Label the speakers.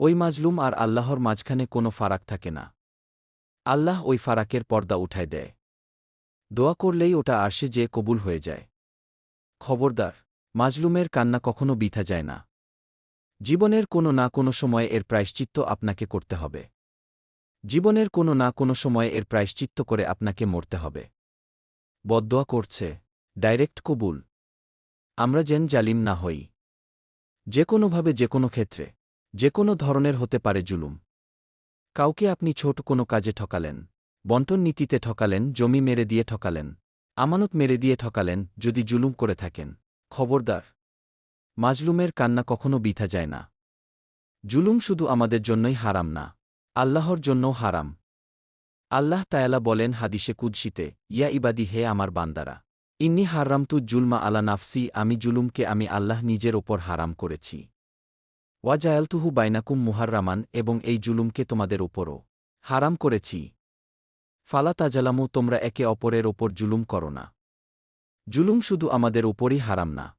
Speaker 1: ওই মাজলুম আর আল্লাহর মাঝখানে কোনো ফারাক থাকে না। আল্লাহ ওই ফারাকের পর্দা উঠায় দেয়। দোয়া করলেই ওটা আরশে যেয়ে কবুল হয়ে যায়। খবরদার, মাজলুমের কান্না কখনো বৃথা যায় না। জীবনের কোনো না কোনো সময়ে এর প্রায়শ্চিত্ত আপনাকে করতে হবে। জীবনের কোনো না কোনো সময়ে এর প্রায়শ্চিত্ত করে আপনাকে মরতে হবে। বদদোয়া করছে, ডাইরেক্ট কবুল। আমরা যেন জালিম না হই। যে কোনোভাবে যে কোনো ক্ষেত্রে, যে কোনো ধরনের হতে পারে জুলুম। কাউকে আপনি ছোট কোনো কাজে ঠকালেন, বন্টন নীতিতে ঠকালেন, জমি মেরে দিয়ে ঠকালেন, আমানত মেরে দিয়ে ঠকালেন, যদি জুলুম করে থাকেন, খবরদার। মাজলুমের কান্না কখনো বৃথা যায় না। জুলুম শুধু আমাদের জন্যই হারাম না, আল্লাহর জন্যও হারাম। আল্লাহ তায়ালা বলেন হাদিসে কুদসিতে, ইয়া ইবাদি, হে আমার বান্দারা, ইন্নি হারামতু জুলমা আলা নাফসি, আমি জুলুমকে আমি আল্লাহ নিজের ওপর হারাম করেছি। ওয়াজায়ালতুহু বাইনাকুম মুহাররামান, এবং এই জুলুমকে তোমাদের ওপরও হারাম করেছি। ফালা তাজালামু, তোমরা একে অপরের ওপর জুলুম করো না। জুলুম শুধু আমাদের ওপরই হারাম না,